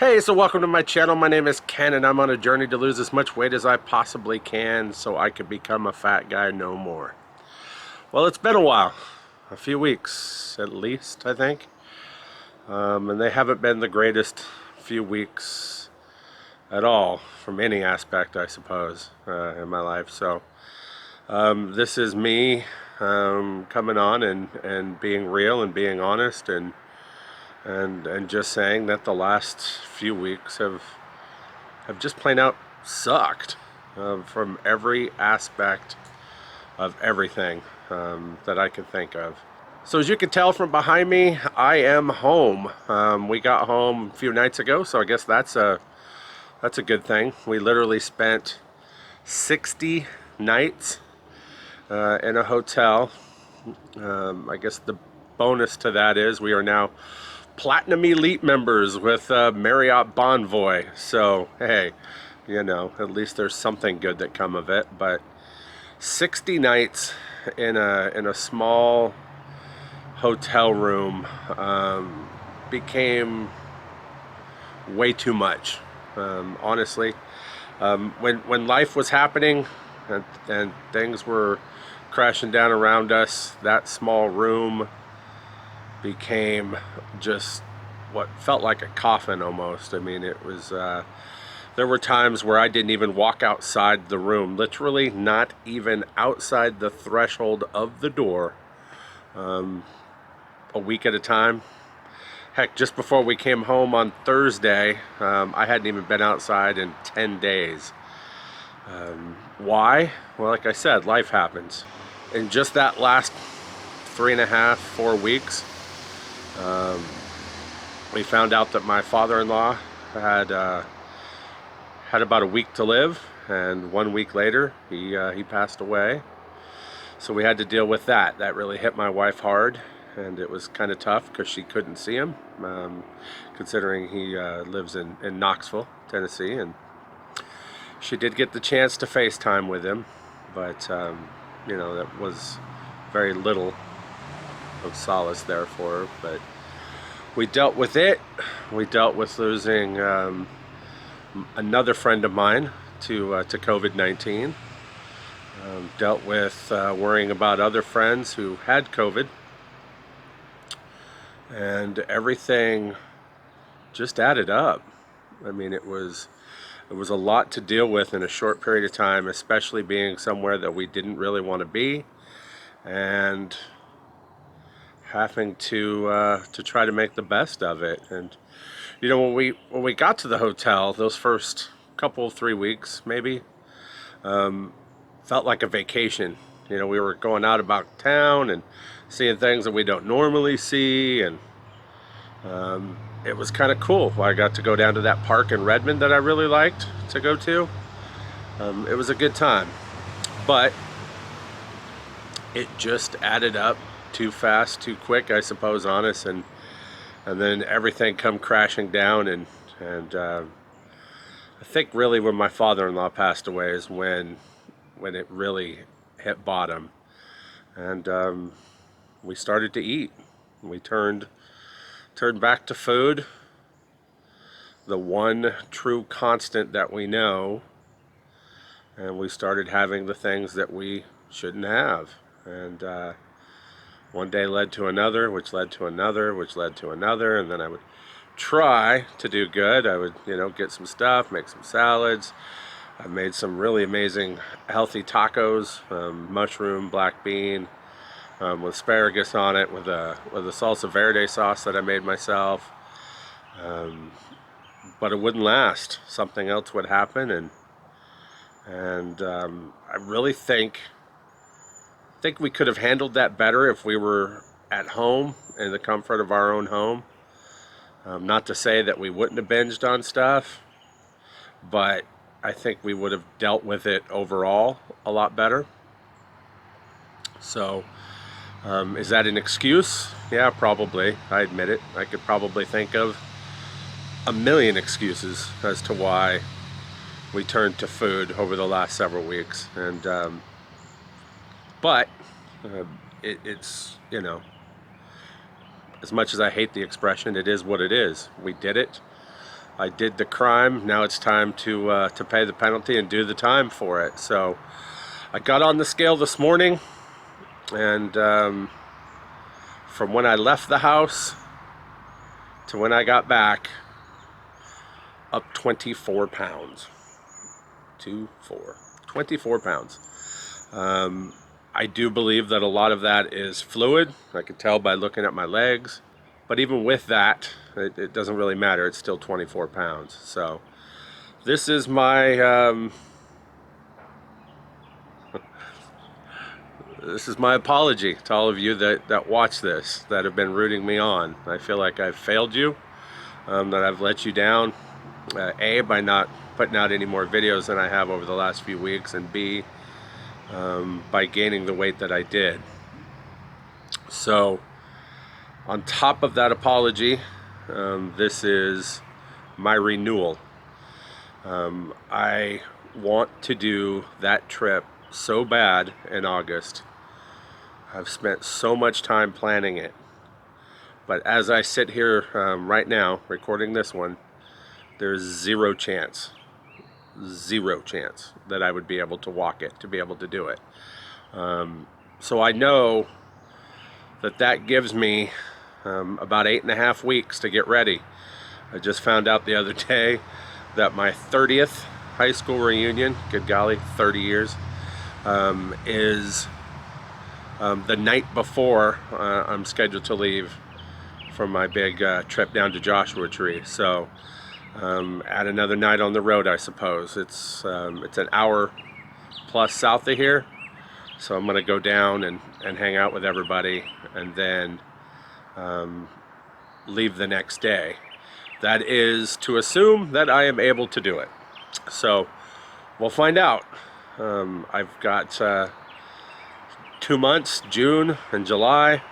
Hey, so welcome to my channel. My name is Ken and I'm on a journey to lose as much weight as I possibly can so I could become a fat guy no more. Well, it's been a while. A few weeks at least, I think. And they haven't been the greatest few weeks at all from any aspect, I suppose, in my life. So this is me coming on and being real and being honest and just saying that the last few weeks have just plain out sucked from every aspect of everything that I can think of. So as you can tell from behind me, I am home. We got home a few nights ago, so I guess that's a good thing. We literally spent 60 nights in a hotel. I guess the bonus to that is we are now Platinum Elite members with Marriott Bonvoy. So hey, at least there's something good that come of it. But 60 nights in a small hotel room became way too much. Honestly, when life was happening and things were crashing down around us, that small room became just what felt like a coffin almost. I mean, it was there were times where I didn't even walk outside the room, literally not even outside the threshold of the door, a week at a time. Heck, just before we came home on Thursday, I hadn't even been outside in 10 days. Why? Well, like I said, life happens. In just that last 3.5, 4 weeks, we found out that my father-in-law had about a week to live, and 1 week later he passed away. So we had to deal with that. That really hit my wife hard, and it was kind of tough because she couldn't see him, considering he lives in Knoxville, Tennessee, and she did get the chance to FaceTime with him, but that was very little of solace there for her. But we dealt with it. We dealt with losing another friend of mine to COVID-19. Dealt with worrying about other friends who had COVID, and everything just added up. I mean, it was a lot to deal with in a short period of time, especially being somewhere that we didn't really want to be, and having to try to make the best of it. And when we got to the hotel, those first couple 3 weeks maybe felt like a vacation. We were going out about town and seeing things that we don't normally see, and it was kind of cool. I got to go down to that park in Redmond that I really liked to go to. It was a good time, but it just added up too fast, too quick, I suppose, honest, and then everything come crashing down, and I think really when my father-in-law passed away is when it really hit bottom, and we started to eat. We turned back to food, the one true constant that we know, and we started having the things that we shouldn't have. And one day led to another, which led to another, which led to another, and then I would try to do good. I would, get some stuff, make some salads. I made some really amazing healthy tacos, mushroom, black bean, with asparagus on it, with a salsa verde sauce that I made myself. But it wouldn't last. Something else would happen, and I really think we could have handled that better if we were at home in the comfort of our own home. Not to say that we wouldn't have binged on stuff, but I think we would have dealt with it overall a lot better. So, is that an excuse? Yeah, probably. I admit it. I could probably think of a million excuses as to why we turned to food over the last several weeks, and but it's as much as I hate the expression, it is what it is. We did it. I did the crime. Now it's time to pay the penalty and do the time for it. So I got on the scale this morning, and from when I left the house to when I got back, up 24 pounds. 24 pounds. I do believe that a lot of that is fluid. I can tell by looking at my legs. But even with that, it doesn't really matter. It's still 24 pounds. So this is my this is my apology to all of you that watch this, that have been rooting me on. I feel like I've failed you, that I've let you down. A, by not putting out any more videos than I have over the last few weeks, and B, by gaining the weight that I did. So on top of that apology, this is my renewal. I want to do that trip so bad in August. I've spent so much time planning it, but as I sit here right now recording this one, there's zero chance that I would be able to walk it, to be able to do it. So I know that gives me about 8.5 weeks to get ready. I just found out the other day that my 30th high school reunion, good golly, 30 years, is the night before I'm scheduled to leave for my big trip down to Joshua Tree. So add another night on the road, I suppose. It's an hour plus south of here, so I'm gonna go down and hang out with everybody, and then leave the next day. That is to assume that I am able to do it. So we'll find out. I've got 2 months, June and July,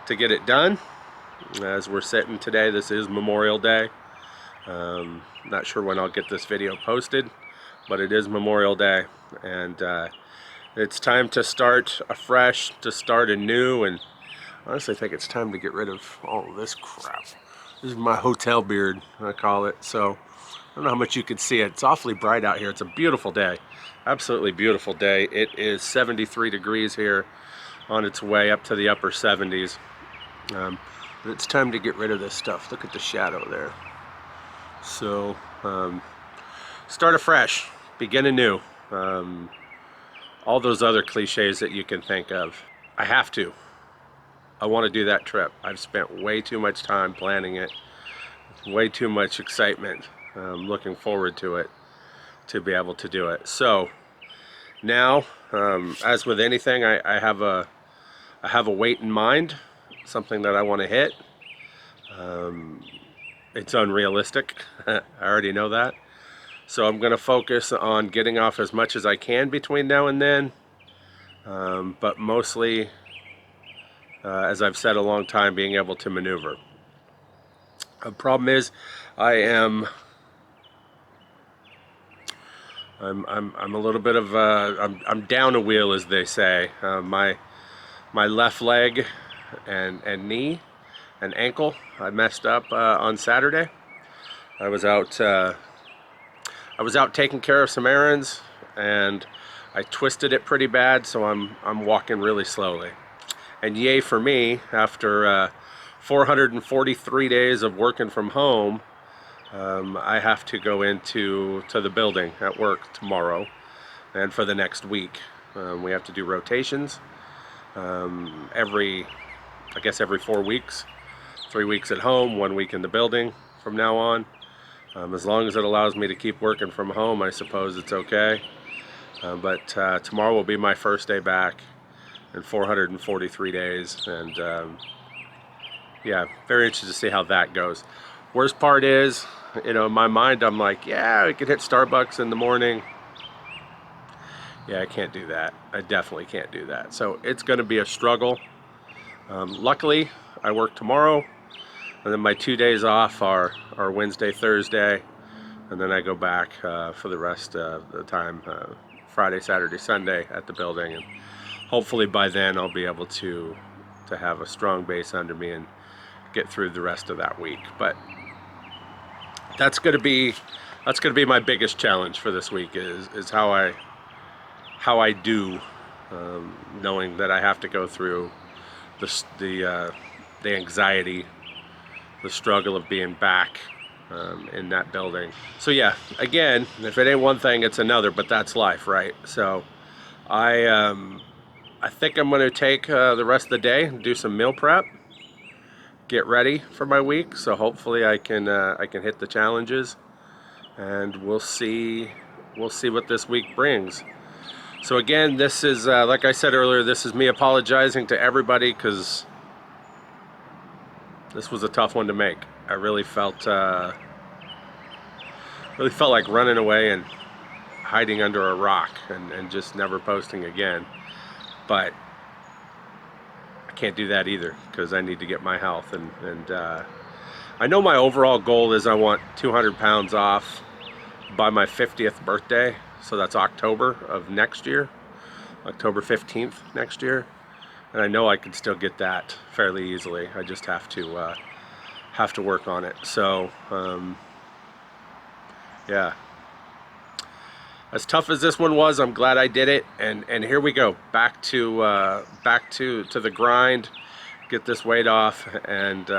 to get it done. As we're sitting today, this is Memorial Day. Not sure when I'll get this video posted, but it is Memorial Day, and it's time to start afresh, to start anew, and I honestly think it's time to get rid of all this crap. This is my hotel beard, I call it. So I don't know how much you can see it. It's awfully bright out here. It's a beautiful day. Absolutely beautiful day. It is 73 degrees here, on its way up to the upper 70s. But it's time to get rid of this stuff. Look at the shadow there. So start afresh, begin anew. All those other cliches that you can think of. I have to. I want to do that trip. I've spent way too much time planning it, way too much excitement, looking forward to it, to be able to do it. So now, as with anything, I have a weight in mind, something that I want to hit. It's unrealistic. I already know that. So I'm going to focus on getting off as much as I can between now and then, but mostly, as I've said a long time, being able to maneuver. The problem is, I'm a little bit of I'm down a wheel, as they say. My left leg and knee and ankle, I messed up on Saturday. I was out taking care of some errands, and I twisted it pretty bad, so I'm walking really slowly. And yay for me, after 443 days of working from home, I have to go into the building at work tomorrow, and for the next week. We have to do rotations every 4 weeks. 3 weeks at home, 1 week in the building from now on. As long as it allows me to keep working from home, I suppose it's okay. But tomorrow will be my first day back in 443 days, and yeah, very interested to see how that goes. Worst part is, in my mind, I'm like, yeah, I could hit Starbucks in the morning. Yeah, I can't do that. I definitely can't do that. So it's going to be a struggle. Luckily, I work tomorrow, and then my 2 days off are Wednesday, Thursday, and then I go back for the rest of the time, Friday, Saturday, Sunday at the building, and hopefully by then I'll be able to have a strong base under me and get through the rest of that week. But that's gonna be my biggest challenge for this week, is how I do, knowing that I have to go through the anxiety, the struggle of being back in that building. So yeah, again, if it ain't one thing, it's another, but that's life, right? So I think I'm going to take the rest of the day and do some meal prep, get ready for my week. So hopefully I can hit the challenges, and we'll see what this week brings. So again, this is like I said earlier, this is me apologizing to everybody, because this was a tough one to make. I really felt like running away and hiding under a rock and just never posting again. But I can't do that either, because I need to get my health, and I know my overall goal is I want 200 pounds off by my 50th birthday. So that's October of next year, October 15th next year. And I know I can still get that fairly easily. I just have to work on it. So yeah, as tough as this one was, I'm glad I did it. And here we go, back to the grind, get this weight off, and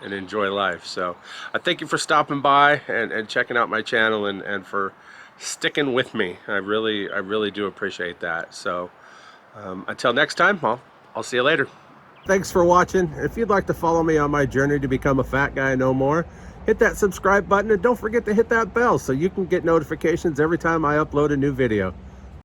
enjoy life. So I thank you for stopping by and checking out my channel, and for sticking with me. I really do appreciate that. So until next time, I'll see you later. Thanks for watching. If you'd like to follow me on my journey to become a fat guy no more, hit that subscribe button, and don't forget to hit that bell so you can get notifications every time I upload a new video.